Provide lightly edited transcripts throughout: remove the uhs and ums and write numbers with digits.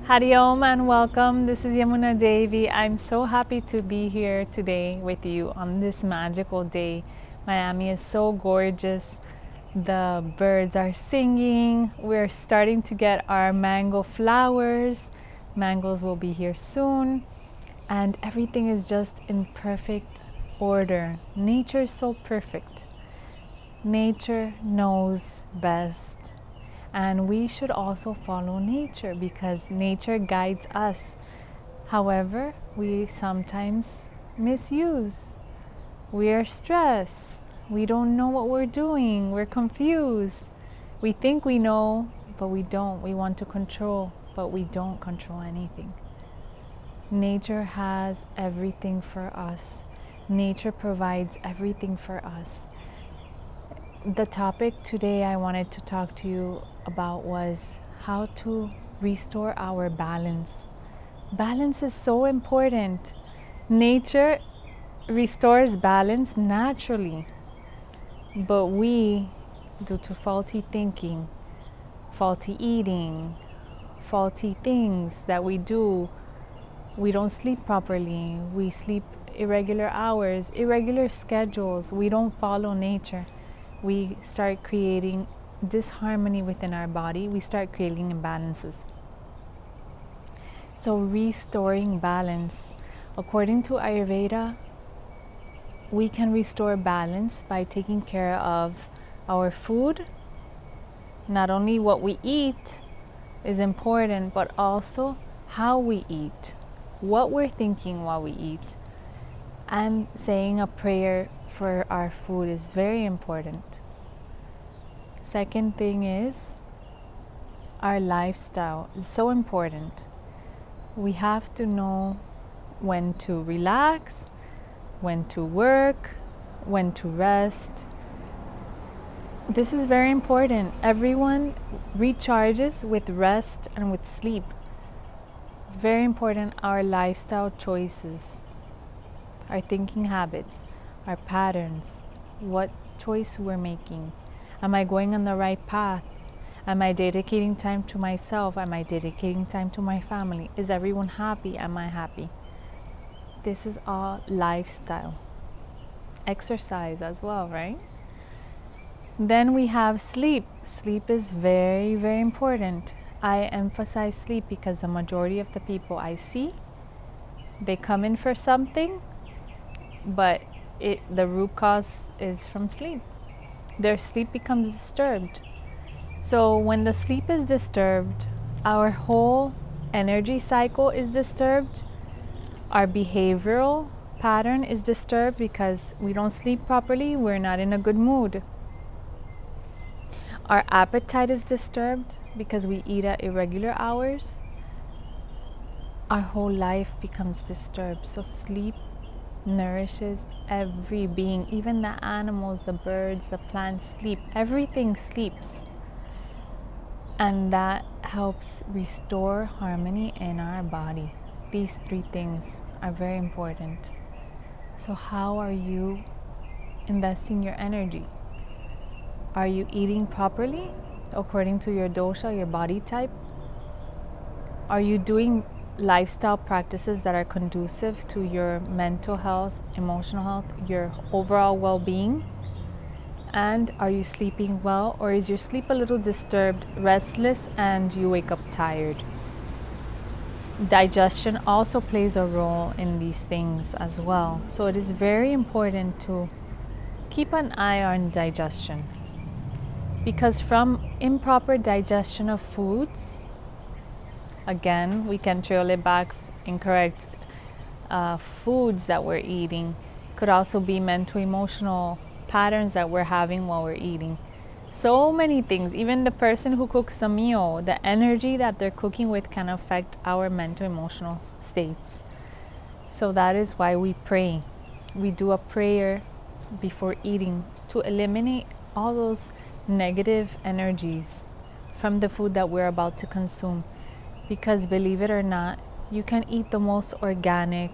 Hari Om and welcome. This is Yamuna Devi. I'm so happy to be here today with you on this magical day. Miami is so gorgeous. The birds are singing. We're starting to get our mango flowers. Mangoes will be here soon. And everything is just in perfect order. Nature is so perfect. Nature knows best. And we should also follow nature because nature guides us. However, we sometimes misuse. We are stressed. We don't know what we're doing. We're confused. We think we know, but we don't. We want to control, but we don't control anything. Nature has everything for us. Nature provides everything for us. The topic today I wanted to talk to you about was how to restore our balance. Balance is so important. Nature restores balance naturally, but we, due to faulty thinking, faulty eating, faulty things that we do, we don't sleep properly, we sleep irregular hours, irregular schedules, we don't follow nature. We start creating disharmony within our body. We start creating imbalances. So restoring balance. According to Ayurveda, we can restore balance by taking care of our food. Not only what we eat is important, but also how we eat, what we're thinking while we eat. And saying a prayer for our food is very important. Second thing is our lifestyle is so important. We have to know when to relax, when to work, when to rest. This is very important. Everyone recharges with rest and with sleep. Very important, our lifestyle choices. Our thinking habits, our patterns, what choice we're making. Am I going on the right path? Am I dedicating time to myself? Am I dedicating time to my family? Is everyone happy? Am I happy? This is all lifestyle. Exercise as well, right? Then we have sleep. Sleep is very, very important. I emphasize sleep because the majority of the people I see, they come in for something, but the root cause is from sleep. Their sleep becomes disturbed. So when the sleep is disturbed, our whole energy cycle is disturbed. Our behavioral pattern is disturbed because we don't sleep properly. We're not in a good mood. Our appetite is disturbed because we eat at irregular hours. Our whole life becomes disturbed. So sleep nourishes every being, even the animals, the birds, the plants sleep. Everything sleeps. And that helps restore harmony in our body. These three things are very important. So how are you investing your energy? Are you eating properly according to your dosha, your body type? Are you doing lifestyle practices that are conducive to your mental health, emotional health, your overall well-being? And are you sleeping well, or is your sleep a little disturbed, restless, and you wake up tired? Digestion also plays a role in these things as well. So it is very important to keep an eye on digestion, because from improper digestion of foods, again, we can trail it back. Incorrect foods that we're eating could also be mental emotional patterns that we're having while we're eating. So many things. Even the person who cooks a meal, the energy that they're cooking with can affect our mental emotional states. So that is why we pray. We do a prayer before eating to eliminate all those negative energies from the food that we're about to consume. Because believe it or not, you can eat the most organic,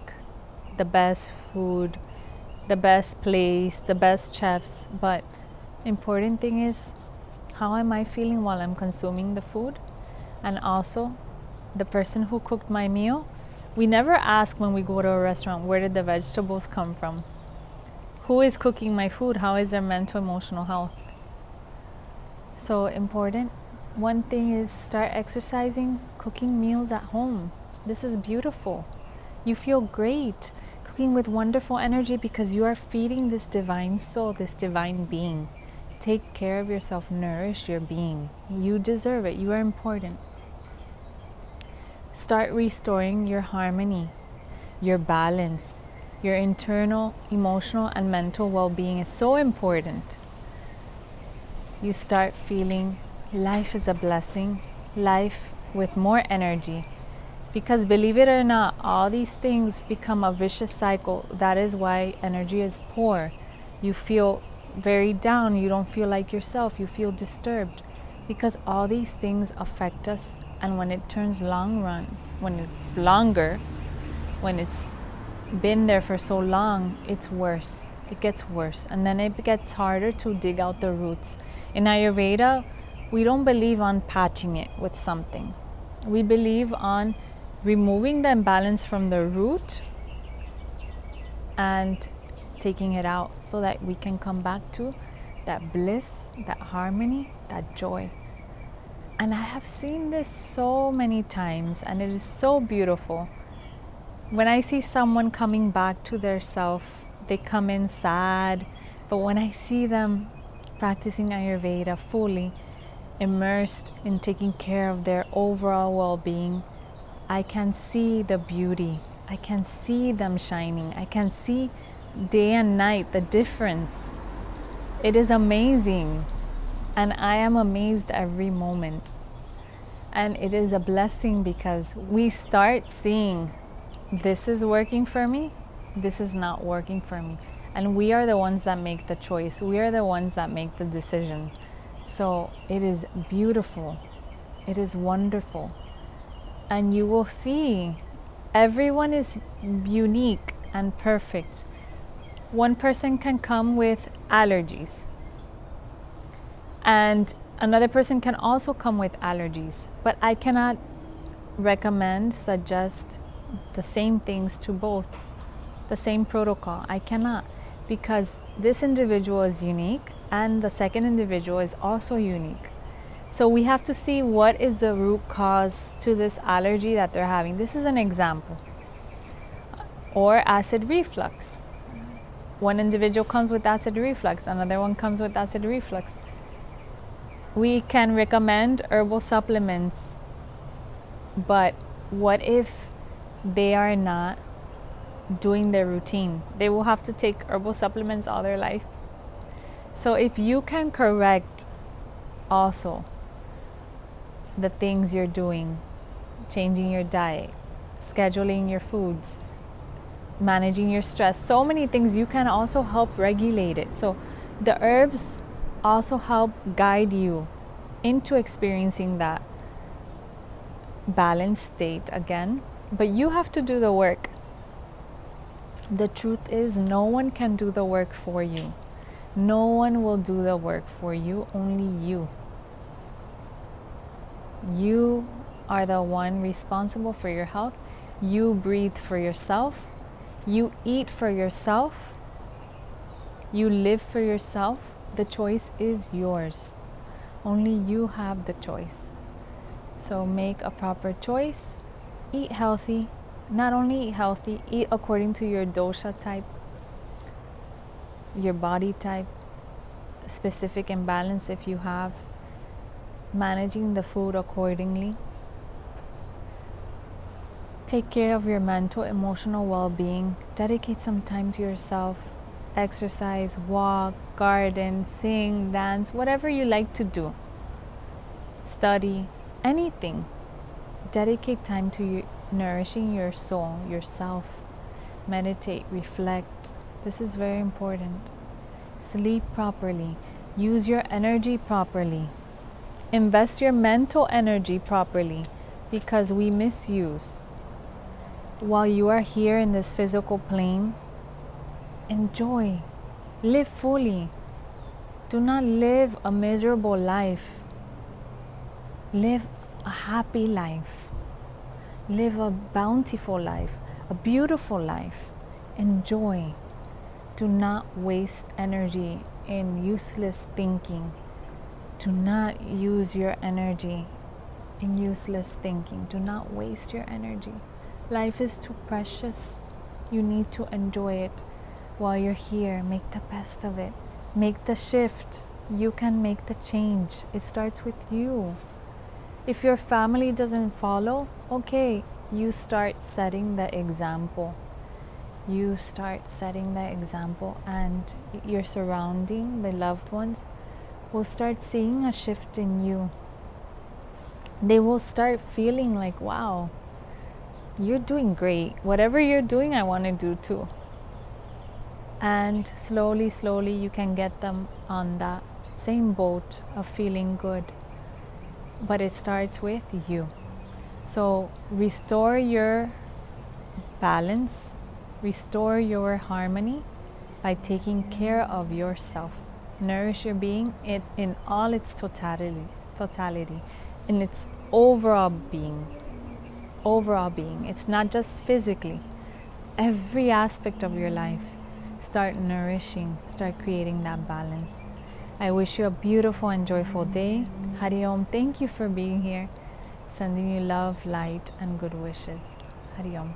the best food, the best place, the best chefs, but important thing is, how am I feeling while I'm consuming the food? And also, the person who cooked my meal, we never ask when we go to a restaurant, where did the vegetables come from? Who is cooking my food? How is their mental, emotional health? So important. One thing is start exercising, cooking meals at home. This is beautiful. You feel great cooking with wonderful energy because you are feeding this divine soul, this divine being. Take care of yourself, nourish your being. You deserve it. You are important. Start restoring your harmony, your balance. Your internal, emotional, and mental well-being is so important. You start feeling life is a blessing, life with more energy. Because believe it or not, all these things become a vicious cycle. That is why energy is poor. You feel very down, you don't feel like yourself, you feel disturbed. Because all these things affect us, and when it turns long run, when it's longer, when it's been there for so long, it's worse. It gets worse, and then it gets harder to dig out the roots. In Ayurveda, we don't believe on patching it with something. We believe on removing the imbalance from the root and taking it out so that we can come back to that bliss, that harmony, that joy. And I have seen this so many times, and it is so beautiful. When I see someone coming back to their self, they come in sad, but when I see them practicing Ayurveda fully, immersed in taking care of their overall well-being, I can see the beauty. I can see them shining. I can see day and night the difference. It is amazing, and I am amazed every moment. And it is a blessing because we start seeing, this is working for me, this is not working for me. And we are the ones that make the choice. We are the ones that make the decision. So it is beautiful. It is wonderful. And you will see everyone is unique and perfect. One person can come with allergies, and another person can also come with allergies. But I cannot suggest the same things to both, the same protocol. I cannot, because this individual is unique and the second individual is also unique. So we have to see what is the root cause to this allergy that they're having. This is an example. Or acid reflux. One individual comes with acid reflux, another one comes with acid reflux. We can recommend herbal supplements, but what if they are not doing their routine? They will have to take herbal supplements all their life. So if you can correct also the things you're doing, changing your diet, scheduling your foods, managing your stress, so many things, you can also help regulate it. So the herbs also help guide you into experiencing that balanced state again, but you have to do the work. The truth is, no one can do the work for you. No one will do the work for you, only you. You are the one responsible for your health. You breathe for yourself. You eat for yourself. You live for yourself. The choice is yours. Only you have the choice. So make a proper choice. Eat healthy. Not only eat healthy, eat according to your dosha type, your body type, specific imbalance if you have, managing the food accordingly. Take care of your mental, emotional well-being. Dedicate some time to yourself. Exercise, walk, garden, sing, dance, whatever you like to do. Study, anything. Dedicate time to nourishing your soul, yourself. Meditate, reflect. This is very important. Sleep properly. Use your energy properly. Invest your mental energy properly, because we misuse. While you are here in this physical plane, enjoy. Live fully. Do not live a miserable life. Live a happy life. Live a bountiful life, a beautiful life. Enjoy. Do not waste energy in useless thinking. Do not use your energy in useless thinking. Do not waste your energy. Life is too precious. You need to enjoy it while you're here. Make the best of it. Make the shift. You can make the change. It starts with you. If your family doesn't follow, okay, you start setting the example. You start setting the example, and your surrounding, the loved ones, will start seeing a shift in you. They will start feeling like, wow, you're doing great. Whatever you're doing, I want to do too. And slowly, slowly, you can get them on that same boat of feeling good. But it starts with you. So restore your balance, restore your harmony by taking care of yourself. Nourish your being in all its totality, in its overall being. It's not just physically. Every aspect of your life, start nourishing, start creating that balance. I wish you a beautiful and joyful day. Hari Om, thank you for being here. Sending you love, light, and good wishes. Hari Om.